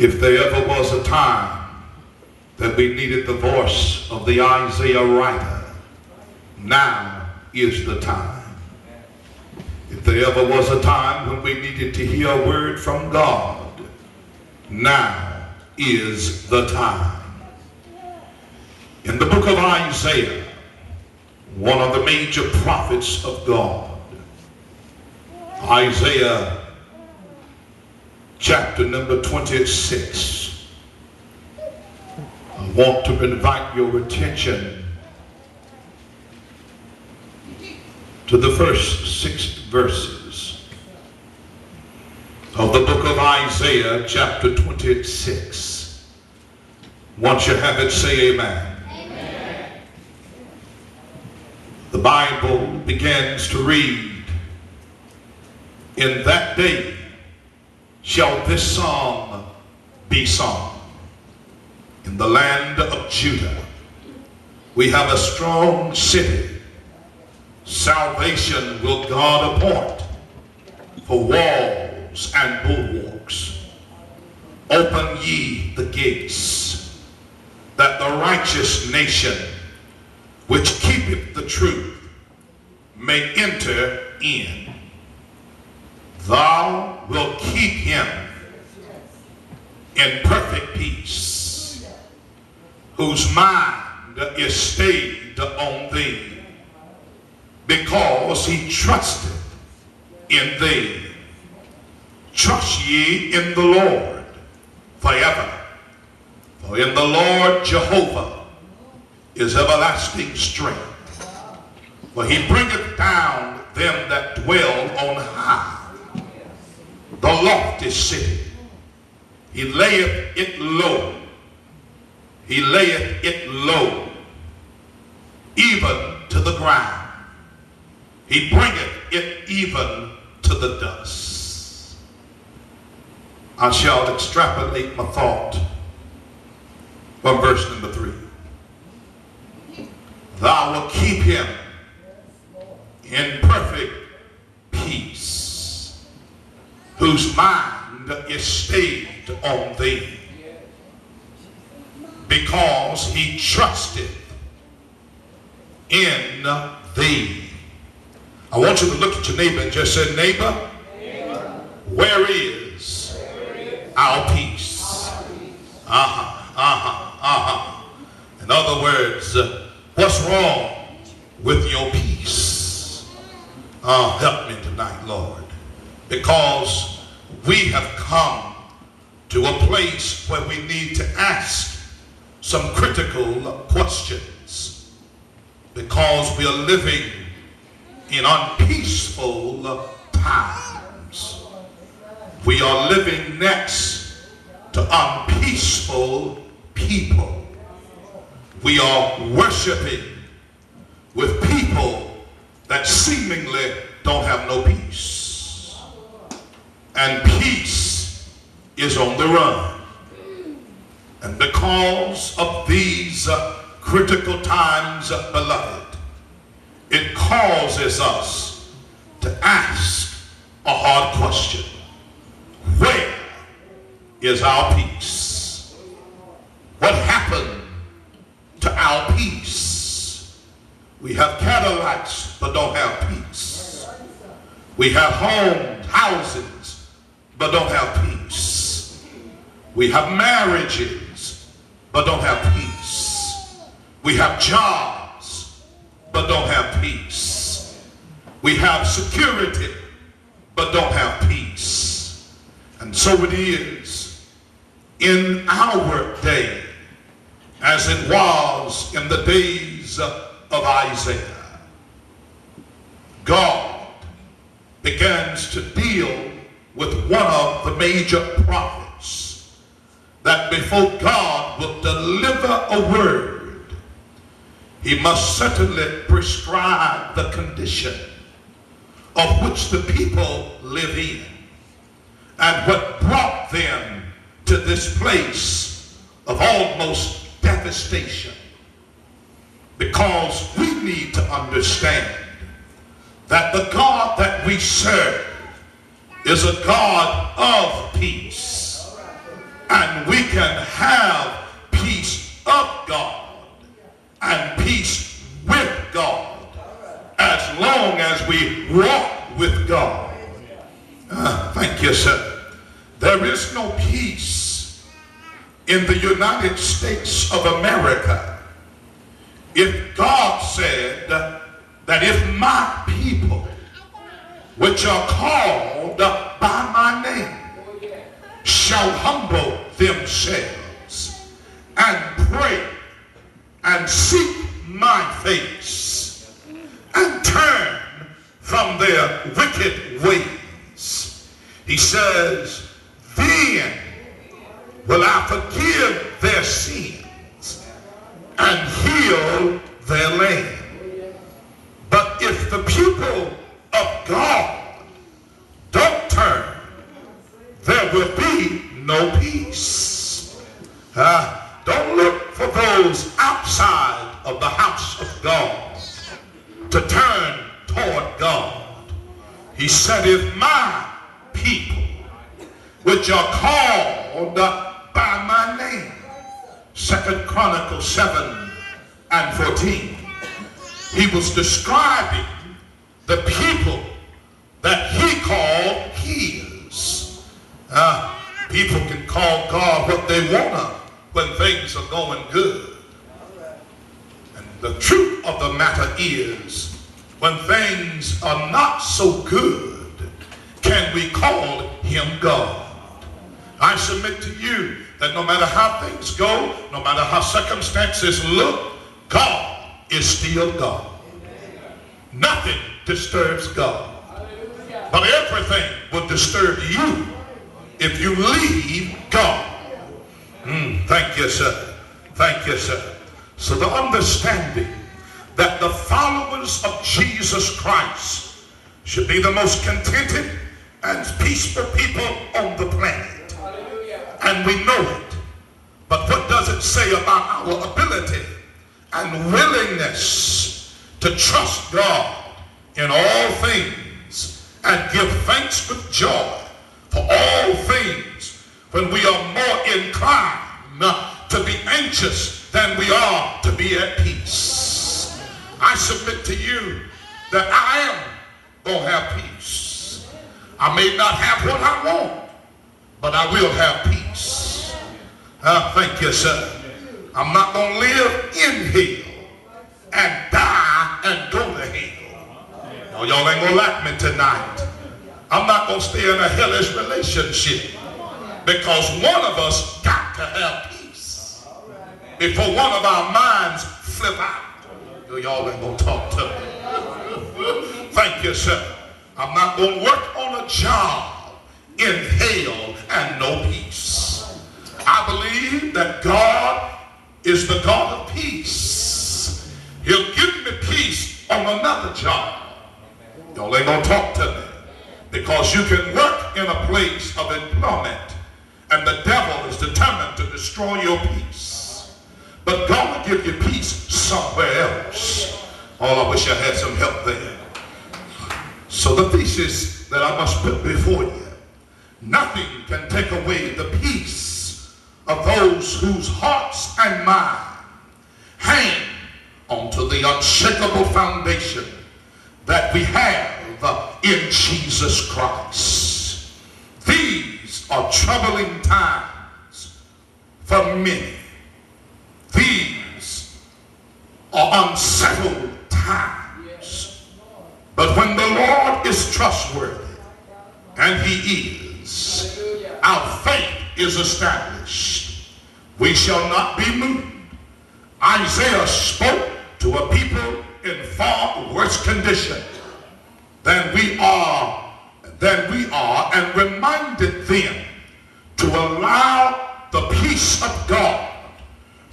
If there ever was a time that we needed the voice of the Isaiah writer, now is the time. If there ever was a time when we needed to hear a word from God, now is the time. In the book of Isaiah, one of the major prophets of God, Isaiah chapter number 26. I want to invite your attention to the first 6 verses of the book of Isaiah chapter 26. Once you have it, say amen. Amen. The Bible begins to read, "In that day shall this song be sung. In the land of Judah we have a strong city. Salvation will God appoint for walls and bulwarks. Open ye the gates, that the righteous nation which keepeth the truth may enter in. Thou wilt keep him in perfect peace, whose mind is stayed on thee, because he trusteth in thee. Trust ye in the Lord forever, for in the Lord Jehovah is everlasting strength. For he bringeth down them that dwell on high, the lofty city. He layeth it low. He layeth it low, even to the ground. He bringeth it even to the dust." I shall extrapolate my thought from verse number 3. Thou wilt keep him in perfect peace, whose mind is stayed on thee, because he trusteth in thee. I want you to look at your neighbor and just say, "Neighbor, where is our peace?" In other words, what's wrong with your peace? Help me tonight, Lord, because we have come to a place where we need to ask some critical questions, because we are living in unpeaceful times. We are living next to unpeaceful people. We are worshiping with people that seemingly don't have no peace. And peace is on the run. And because of these critical times, beloved, it causes us to ask a hard question. Where is our peace? What happened to our peace? We have Cadillacs but don't have peace. We have homes, houses, but don't have peace. We have marriages but don't have peace. We have jobs but don't have peace. We have security, but don't have peace. And so it is in our day, as it was in the days of Isaiah. God begins to deal with one of the major prophets, that before God will deliver a word, he must certainly prescribe the condition of which the people live in, and what brought them to this place of almost devastation. Because we need to understand that the God that we serve is a God of peace. And and we can have peace of God and peace with God as long as we walk with God. Thank you, sir. There is no peace in the United States of America if God said that if my people, which are called by my name, shall humble themselves and pray and seek my face and turn from their wicked ways, he says, then will I forgive their sins and heal their land. But if the people of God don't turn, there will be no peace. Don't look for those outside of the house of God to turn toward God. He said, if my people, which are called by my name, 2 Chronicles 7 and 14, he was describing the people that he called his. People can call God what they want to when things are going good. And the truth of the matter is, when things are not so good, can we call him God? I submit to you that no matter how things go, no matter how circumstances look, God is still God. Nothing disturbs God. But everything will disturb you if you leave God. Thank you, sir. Thank you, sir. So the understanding that the followers of Jesus Christ should be the most contented and peaceful people on the planet. And we know it. But what does it say about our ability and willingness to trust God in all things and give thanks with joy for all things when we are more inclined to be anxious than we are to be at peace? I submit to you that I am going to have peace. I may not have what I want, but I will have peace. Thank you, sir. I'm not going to live in hell and die and go to hell. No, y'all ain't going to like me tonight. I'm not going to stay in a hellish relationship, because one of us got to have peace before one of our minds flip out. Y'all ain't going to talk to me. Thank you, sir. I'm not going to work on a job in hell and no peace. I believe that God is the God of peace. He'll give me peace on another job. Y'all ain't going to talk to me, because you can work in a place of employment and the devil is determined to destroy your peace. But God will give you peace somewhere else. Oh, I wish I had some help there. So the thesis that I must put before you: nothing can take away the peace of those whose hearts and minds hang onto the unshakable foundation that we have in Jesus Christ. These are troubling times for many. These are unsettled times. But when the Lord is trustworthy, and he is, our faith is established. We shall not be moved. Isaiah spoke to a people in far worse condition than we are, and reminded them to allow the peace of God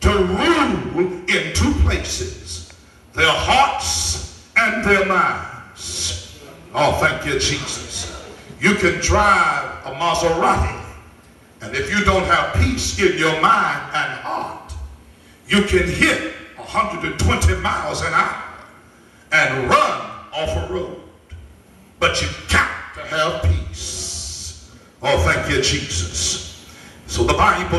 to rule in two places: their hearts and their minds. Oh, thank you, Jesus. You can drive a Maserati, and if you don't have peace in your mind and heart, you can hit 120 miles an hour and run off a road. But you've got to have peace. Oh, thank you, Jesus. So the Bible